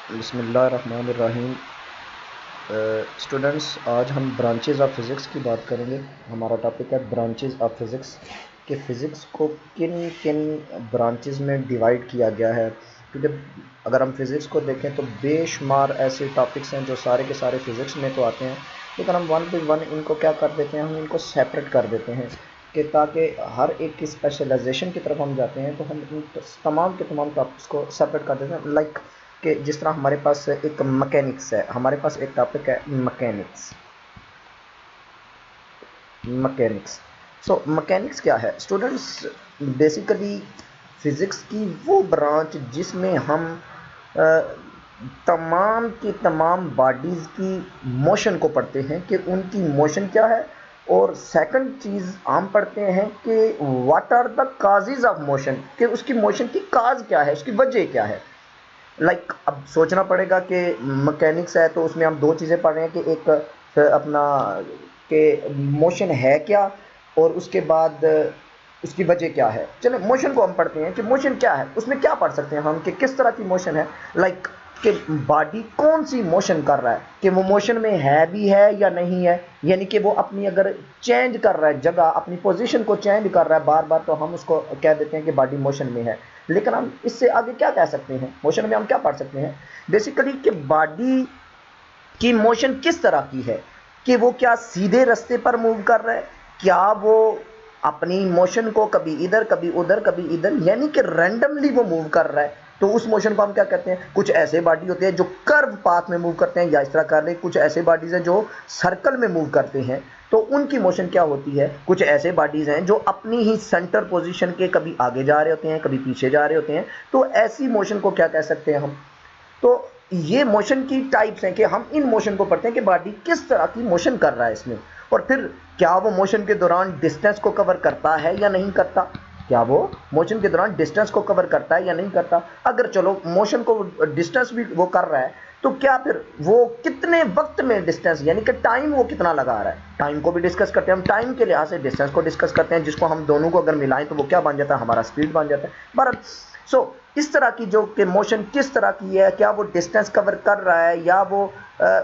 बिस्मिल्लाहिर्रहमानिर्रहीम। स्टूडेंट्स, आज हम ब्रांचेज़ ऑफ फ़िज़िक्स की बात करेंगे। हमारा टॉपिक है ब्रांचेज़ ऑफ फ़िज़िक्स, कि फ़िज़िक्स को किन किन ब्रांचेज़ में डिवाइड किया गया है। क्योंकि अगर हम फ़िज़िक्स को देखें तो बेशुमार ऐसे टॉपिक्स हैं जो सारे के सारे फ़िज़िक्स में तो आते हैं, लेकिन हम वन बाई वन इनको क्या कर देते हैं, हम इनको सेपरेट कर देते हैं कि ताकि हर एक की स्पेशलाइजेशन की तरफ हम जाते हैं तो हम इन तमाम के तमाम टॉपिक्स को सेपरेट कर देते हैं। लाइक कि जिस तरह हमारे पास एक मैकेनिक्स है, हमारे पास एक टॉपिक है मैकेनिक्स। मैकेनिक्स मैकेनिक्स क्या है स्टूडेंट्स? बेसिकली फिज़िक्स की वो ब्रांच जिसमें हम तमाम की तमाम बॉडीज़ की मोशन को पढ़ते हैं कि उनकी मोशन क्या है, और सेकंड चीज़ हम पढ़ते हैं कि what are the causes of motion, कि उसकी मोशन की काज क्या है, उसकी वजह क्या है। अब सोचना पड़ेगा कि मैकेनिक्स है तो उसमें हम दो चीज़ें पढ़ रहे हैं कि एक अपना के मोशन है क्या, और उसके बाद उसकी वजह क्या है। चले मोशन को हम पढ़ते हैं कि मोशन क्या है, उसमें क्या पढ़ सकते हैं हम कि किस तरह की मोशन है। कि बॉडी कौन सी मोशन कर रहा है, कि वो मोशन में है भी है या नहीं है, यानी कि वो अपनी अगर चेंज कर रहा है जगह, अपनी पोजीशन को चेंज कर रहा है बार बार, तो हम उसको कह देते हैं कि बॉडी मोशन में है। लेकिन हम इससे आगे क्या कह सकते हैं, मोशन में हम क्या पढ़ सकते हैं बेसिकली कि बॉडी की मोशन किस तरह की है, कि वो क्या सीधे रास्ते पर मूव कर रहा है, क्या वो अपनी मोशन को कभी इधर कभी उधर कभी इधर, यानी कि रैंडमली वो मूव कर रहा है। तो उस मोशन को हम क्या कहते हैं? कुछ ऐसे बॉडी होते हैं जो कर्व पाथ में मूव करते हैं या इस तरह कर रहे, कुछ ऐसे बॉडीज हैं जो सर्कल में मूव करते हैं, तो उनकी मोशन क्या होती है। कुछ ऐसे बॉडीज हैं जो अपनी ही सेंटर पोजीशन के कभी आगे जा रहे होते हैं कभी पीछे जा रहे होते हैं, तो ऐसी मोशन को क्या कह सकते हैं हम। तो ये मोशन की टाइप्स हैं कि हम इन मोशन को पढ़ते हैं कि बॉडी किस तरह की मोशन कर रहा है इसमें, और फिर क्या वो मोशन के दौरान डिस्टेंस को कवर करता है या नहीं करता, क्या वो मोशन के दौरान डिस्टेंस को कवर करता है या नहीं करता। अगर चलो मोशन को डिस्टेंस भी वो कर रहा है, तो क्या फिर वो कितने वक्त में डिस्टेंस, यानी कि टाइम वो कितना लगा रहा है, टाइम को भी डिस्कस करते हैं हम। टाइम के लिहाज से डिस्टेंस को डिस्कस करते हैं, जिसको हम दोनों को अगर मिलाएं तो वो क्या बन जाता है, हमारा स्पीड बन जाता है। बट इस तरह की जो कि मोशन किस तरह की है, क्या वो डिस्टेंस कवर कर रहा है या वो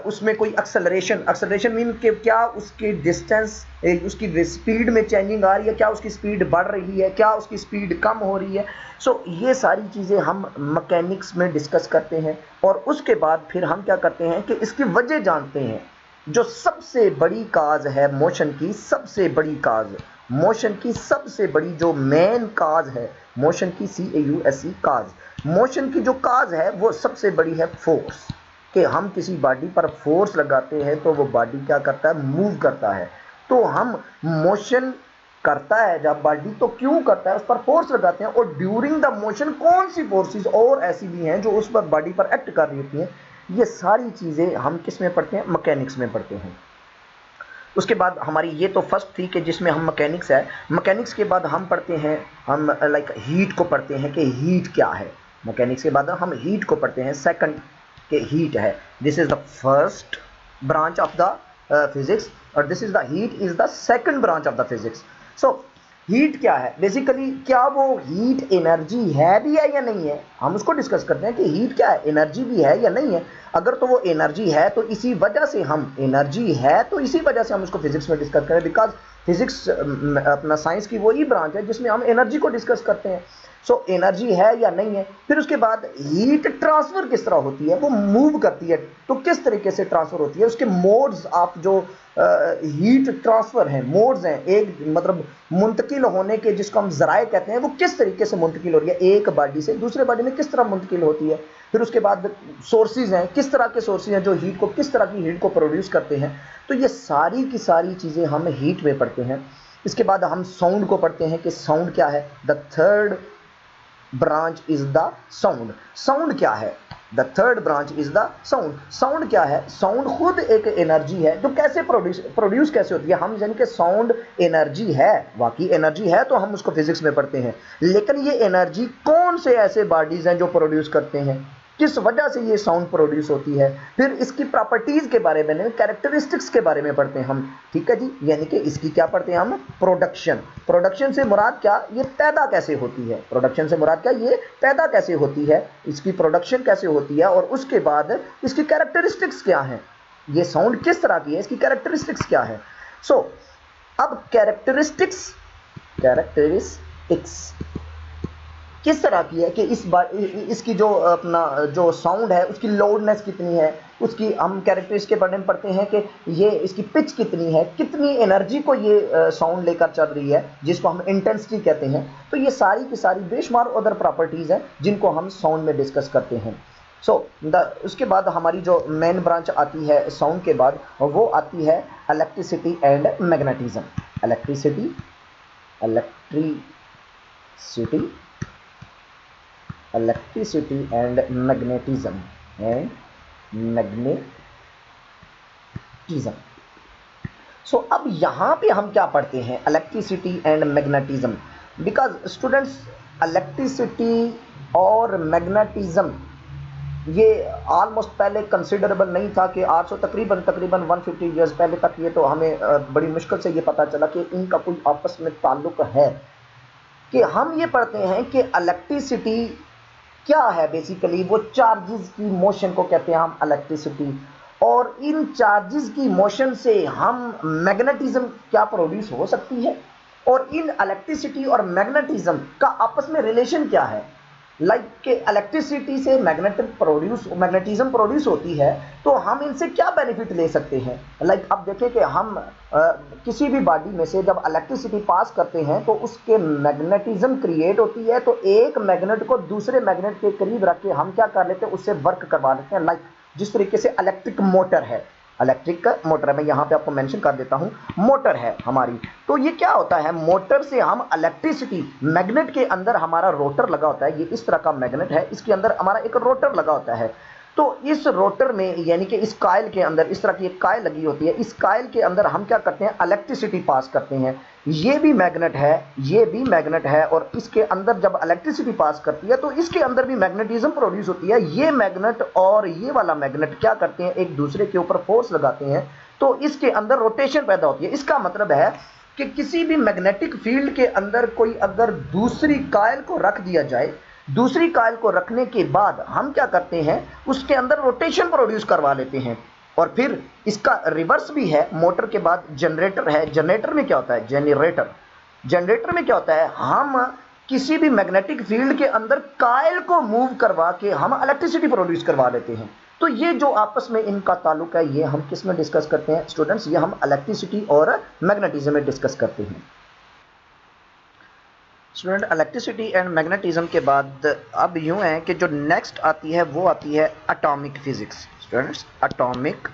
उसमें कोई एक्सेलरेशन, एक्सेलरेशन मीन कि क्या उसकी डिस्टेंस उसकी स्पीड में चेंजिंग आ रही है, क्या उसकी स्पीड बढ़ रही है, क्या उसकी स्पीड कम हो रही है। ये सारी चीज़ें हम मैकेनिक्स में डिस्कस करते हैं, और उसके बाद फिर हम क्या करते हैं कि इसकी वजह जानते हैं। जो सबसे बड़ी काज है मोशन की, सबसे बड़ी काज, मोशन की सबसे बड़ी जो मेन काज है मोशन की, CAUSE काज, मोशन की जो काज है वो सबसे बड़ी है फोर्स। कि हम किसी बॉडी पर फोर्स लगाते हैं तो वो बॉडी क्या करता है, मूव करता है। तो हम मोशन करता है जब बॉडी, तो क्यों करता है, उस पर फोर्स लगाते हैं, और ड्यूरिंग द मोशन कौन सी फोर्सेस और ऐसी भी हैं जो उस पर बॉडी पर एक्ट कर रही होती हैं। ये सारी चीज़ें हम किस में पढ़ते हैं, मैकेनिक्स में पढ़ते हैं। उसके बाद हमारी ये तो फर्स्ट थी कि जिसमें हम मैकेनिक्स है। मैकेनिक्स के बाद हम पढ़ते हैं, हम हीट को पढ़ते हैं कि हीट क्या है। मैकेनिक्स के बाद हम हीट को पढ़ते हैं, सेकंड के हीट है। This is the first branch of the physics, और this is the heat is the second branch of the physics. Heat क्या है बेसिकली, क्या वो हीट एनर्जी है भी है या नहीं है, हम उसको डिस्कस करते हैं कि हीट क्या है, एनर्जी भी है या नहीं है। अगर तो वो एनर्जी है तो इसी वजह से हम, एनर्जी है तो इसी वजह से हम उसको फिजिक्स में डिस्कस करें, बिकॉज फिजिक्स अपना साइंस की वही ब्रांच है जिसमें हम एनर्जी को डिस्कस करते हैं। एनर्जी है या नहीं है। फिर उसके बाद हीट ट्रांसफर किस तरह होती है, वो मूव करती है तो किस तरीके से ट्रांसफर होती है, उसके मोड्स ऑफ जो हीट ट्रांसफर हैं, मोड्स हैं, एक मतलब मुंतकिल होने के जिसको हम जराए कहते हैं, वो किस तरीके से मुंतकिल हो रही है, एक बॉडी से दूसरे बॉडी में किस तरह मुंतकिल होती है। फिर उसके बाद सोर्सेज हैं, किस तरह के सोर्सेज हैं जो हीट को, किस तरह की हीट को प्रोड्यूस करते हैं। तो ये सारी की सारी चीज़ें हम हीट में पढ़ते हैं। इसके बाद हम साउंड को पढ़ते हैं कि साउंड क्या है। The third branch is the sound. Sound क्या है, the third branch is the sound. Sound क्या है, साउंड खुद एक एनर्जी है जो कैसे प्रोड्यूस कैसे होती है। हम यानी कि साउंड एनर्जी है, वाकई एनर्जी है, तो हम उसको फिजिक्स में पढ़ते हैं। लेकिन ये एनर्जी कौन से ऐसे बॉडीज हैं जो प्रोड्यूस करते हैं, किस वजह से ये साउंड प्रोड्यूस होती है, फिर इसकी प्रॉपर्टीज के बारे में, कैरेक्टरिस्टिक्स के बारे में पढ़ते हैं हम। ठीक है जी, यानी कि इसकी क्या पढ़ते हैं हम, प्रोडक्शन। प्रोडक्शन से मुराद क्या, ये पैदा कैसे होती है, प्रोडक्शन से मुराद क्या, ये पैदा कैसे होती है, इसकी प्रोडक्शन कैसे होती है, और उसके बाद इसकी कैरेक्टरिस्टिक्स क्या है, ये साउंड किस तरह की है, इसकी कैरेक्टरिस्टिक्स क्या है। सो अब कैरेक्टरिस्टिक्स किस तरह की है कि इस बार इसकी जो अपना जो साउंड है उसकी लाउडनेस कितनी है, उसकी हम कैरेक्टरिस्टिक्स के बारे में पढ़ते हैं कि ये इसकी पिच कितनी है, कितनी एनर्जी को ये साउंड लेकर चल रही है, जिसको हम इंटेंसिटी कहते हैं। तो ये सारी की सारी बेशुमार अदर प्रॉपर्टीज़ हैं जिनको हम साउंड में डिस्कस करते हैं। उसके बाद हमारी जो मेन ब्रांच आती है साउंड के बाद, वो आती है electricity and magnetism. Electricity and magnetism. So अब यहाँ पे हम क्या पढ़ते हैं, electricity and magnetism. Because students, electricity और मैग्नेटिज्म ये ऑलमोस्ट पहले कंसिडरेबल नहीं था कि 800 तकरीबन 150 ईयर्स पहले तक ये तो हमें बड़ी मुश्किल से ये पता चला कि इनका कोई आपस में ताल्लुक है। कि हम ये पढ़ते हैं कि इलेक्ट्रिसिटी क्या है, बेसिकली वो चार्जेस की मोशन को कहते हैं हम इलेक्ट्रिसिटी, और इन चार्जेस की मोशन से हम मैग्नेटिज्म क्या प्रोड्यूस हो सकती है, और इन इलेक्ट्रिसिटी और मैग्नेटिज्म का आपस में रिलेशन क्या है। लाइक के इलेक्ट्रिसिटी से मैग्नेटिज्म प्रोड्यूस होती है, तो हम इनसे क्या बेनिफिट ले सकते हैं। लाइक अब देखें कि हम किसी भी बॉडी में से जब इलेक्ट्रिसिटी पास करते हैं तो उसके मैग्नेटिज्म क्रिएट होती है, तो एक मैग्नेट को दूसरे मैग्नेट के करीब रख के हम क्या कर लेते हैं, उससे वर्क करवा लेते हैं। लाइक जिस तरीके से इलेक्ट्रिक मोटर है, इलेक्ट्रिक मोटर मैं यहाँ पे आपको मेंशन कर देता हूँ, मोटर है हमारी, तो ये क्या होता है, मोटर से हम इलेक्ट्रिसिटी, मैग्नेट के अंदर हमारा रोटर लगा होता है, ये इस तरह का मैग्नेट है, इसके अंदर हमारा एक रोटर लगा होता है। तो इस रोटर में यानी कि इस कॉइल के अंदर इस तरह की एक कॉइल लगी होती है, इस कॉइल के अंदर हम क्या करते हैं, इलेक्ट्रिसिटी पास करते हैं। ये भी मैग्नेट है, ये भी मैग्नेट है, और इसके अंदर जब इलेक्ट्रिसिटी पास करती है तो इसके अंदर भी मैग्नेटिज्म प्रोड्यूस होती है। ये मैग्नेट और ये वाला मैग्नेट क्या करते हैं, एक दूसरे के ऊपर फोर्स लगाते हैं, तो इसके अंदर रोटेशन पैदा होती है। इसका मतलब है कि किसी भी मैग्नेटिक फील्ड के अंदर कोई अगर दूसरी कॉइल को रख दिया जाए, दूसरी कॉइल को रखने के बाद हम क्या करते हैं, उसके अंदर रोटेशन प्रोड्यूस करवा लेते हैं। और फिर इसका रिवर्स भी है, मोटर के बाद जनरेटर है। जनरेटर में क्या होता है, जनरेटर में क्या होता है, हम किसी भी मैग्नेटिक फील्ड के अंदर कॉइल को मूव करवा के हम इलेक्ट्रिसिटी प्रोड्यूस करवा लेते हैं। तो ये जो आपस में इनका ताल्लुक है, ये हम किस में डिस्कस करते हैं स्टूडेंट्स, ये हम इलेक्ट्रिसिटी और मैग्नेटिज्म में डिस्कस करते हैं। स्टूडेंट, इलेक्ट्रिसिटी एंड मैग्नेटिज्म के बाद अब यूं है कि जो नेक्स्ट आती है वो आती है atomic physics. Students, atomic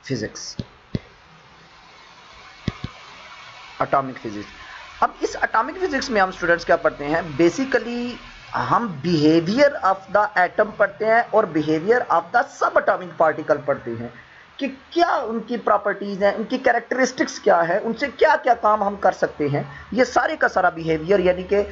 physics. अब इस एटॉमिक फिजिक्स में हम स्टूडेंट्स क्या पढ़ते हैं, बेसिकली हम बिहेवियर ऑफ द एटम पढ़ते हैं और behaviour of the sub atomic particle पढ़ते हैं कि क्या उनकी प्रॉपर्टीज़ हैं, उनकी कैरेक्टरिस्टिक्स क्या है, उनसे क्या क्या काम हम कर सकते हैं। ये सारे का सारा बिहेवियर यानी कि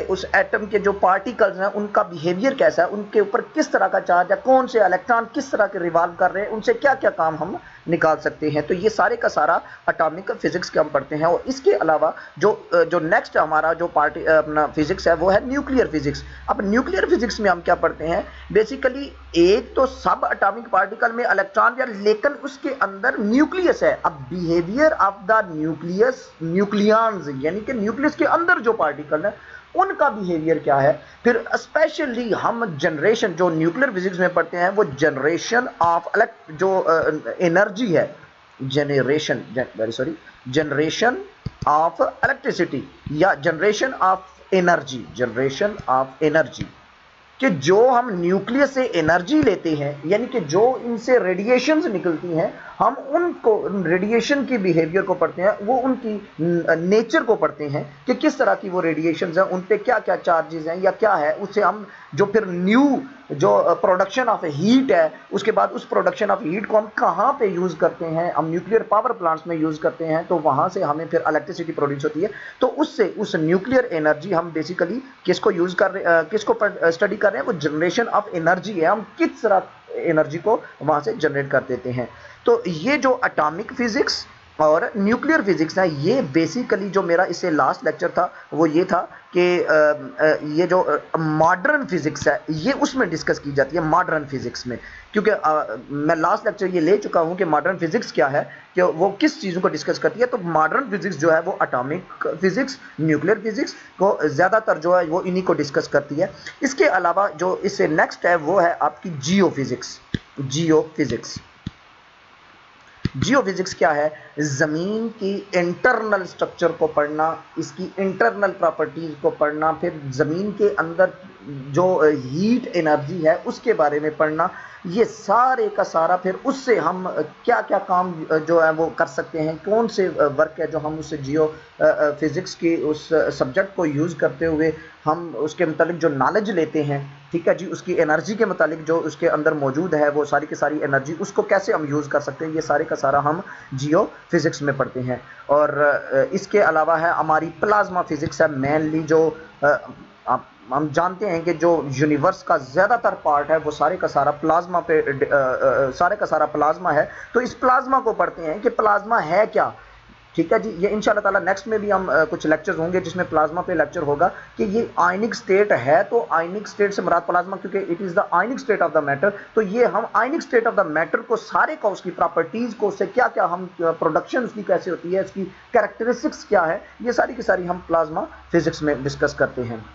उस एटम के जो पार्टिकल्स हैं उनका बिहेवियर कैसा है, उनके ऊपर किस तरह का चार्ज है, कौन से इलेक्ट्रॉन किस तरह के रिवॉल्व कर रहे हैं, उनसे क्या क्या काम हम निकाल सकते हैं। तो ये सारे का सारा एटॉमिक फिजिक्स के हम पढ़ते हैं। और इसके अलावा जो नेक्स्ट हमारा जो अपना फिजिक्स है वो है न्यूक्लियर फिजिक्स। अब न्यूक्लियर फिजिक्स में हम क्या पढ़ते हैं, बेसिकली एक तो सब एटॉमिक पार्टिकल में इलेक्ट्रॉन या, लेकिन उसके अंदर न्यूक्लियस है। अब बिहेवियर ऑफ द न्यूक्लियंस यानी कि न्यूक्लियस के अंदर जो पार्टिकल है उनका बिहेवियर क्या है। फिर स्पेशली हम जनरेशन जो न्यूक्लियर फिजिक्स में पढ़ते हैं वो जनरेशन ऑफ जो एनर्जी है, जनरेशन ऑफ इलेक्ट्रिसिटी या जनरेशन ऑफ एनर्जी कि जो हम न्यूक्लियस से एनर्जी लेते हैं, यानी कि जो इनसे रेडिएशंस निकलती हैं, हम उनको रेडिएशन की बिहेवियर को पढ़ते हैं, वो उनकी नेचर को पढ़ते हैं कि किस तरह की वो रेडिएशंस हैं, उन पे क्या क्या चार्जेस हैं या क्या है, उससे हम जो फिर न्यू जो प्रोडक्शन ऑफ हीट है, उसके बाद उस प्रोडक्शन ऑफ हीट को हम कहाँ पे यूज़ करते हैं, हम न्यूक्लियर पावर प्लांट्स में यूज़ करते हैं, तो वहाँ से हमें फिर इलेक्ट्रिसिटी प्रोड्यूस होती है। तो उससे उस न्यूक्लियर एनर्जी हम बेसिकली किसको यूज़ कर रहे, किसको स्टडी कर रहे हैं, वो जनरेशन ऑफ एनर्जी है, हम किस तरह एनर्जी को वहाँ से जनरेट कर देते हैं। तो ये जो एटॉमिक फिजिक्स और न्यूक्लियर फिजिक्स है, ये बेसिकली जो मेरा इससे लास्ट लेक्चर था वो ये था कि ये जो मॉडर्न फिजिक्स है ये उसमें डिस्कस की जाती है, मॉडर्न फिजिक्स में, क्योंकि मैं लास्ट लेक्चर ये ले चुका हूँ कि मॉडर्न फिजिक्स क्या है, कि वो किस चीज़ों को डिस्कस करती है। तो मॉडर्न फिजिक्स जो है वो एटॉमिक फिजिक्स, न्यूक्लियर फिजिक्स को ज़्यादातर जो है वो इन्हीं को डिस्कस करती है। इसके अलावा जो इससे नेक्स्ट है वो है आपकी जियो फिजिक्स। जियो फिजिक्स, जियो फिजिक्स क्या है? ज़मीन की इंटरनल स्ट्रक्चर को पढ़ना, इसकी इंटरनल प्रॉपर्टीज को पढ़ना, फिर ज़मीन के अंदर जो हीट एनर्जी है उसके बारे में पढ़ना, ये सारे का सारा फिर उससे हम क्या क्या काम जो है वो कर सकते हैं, कौन से वर्क है जो हम उससे जियो फिजिक्स की उस सब्जेक्ट को यूज़ करते हुए हम उसके मतलब जो नॉलेज लेते हैं, ठीक है जी, उसकी एनर्जी के मुतालिक जो उसके अंदर मौजूद है वो सारी की सारी एनर्जी, उसको कैसे हम यूज़ कर सकते हैं, ये सारे का सारा हम जियो फिजिक्स में पढ़ते हैं। और इसके अलावा है हमारी प्लाज्मा फिजिक्स है, मेनली जो हम जानते हैं कि जो यूनिवर्स का ज़्यादातर पार्ट है वो सारे का सारा प्लाज्मा पे सारे का सारा प्लाज्मा है। तो इस प्लाज्मा को पढ़ते हैं कि प्लाज्मा है क्या, ठीक है जी। ये इंशाल्लाह ताला नेक्स्ट में भी हम कुछ लेक्चर्स होंगे जिसमें प्लाज्मा पे लेक्चर होगा कि ये आयनिक स्टेट है, तो आयनिक स्टेट से मुराद प्लाज्मा, क्योंकि it is the ionic state of the matter. तो ये हम आयनिक स्टेट ऑफ द मैटर को सारे का उसकी प्रॉपर्टीज़ को, उससे क्या क्या हम प्रोडक्शन उसकी कैसे होती है, उसकी कैरेक्टरिस्टिक्स क्या है, ये सारी की सारी हम प्लाज्मा फिजिक्स में डिस्कस करते हैं।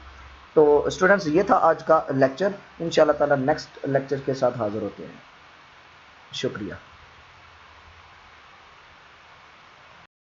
तो स्टूडेंट्स ये था आज का लेक्चर, इंशाल्लाह ताला नेक्स्ट लेक्चर के साथ हाज़िर होते हैं। शुक्रिया।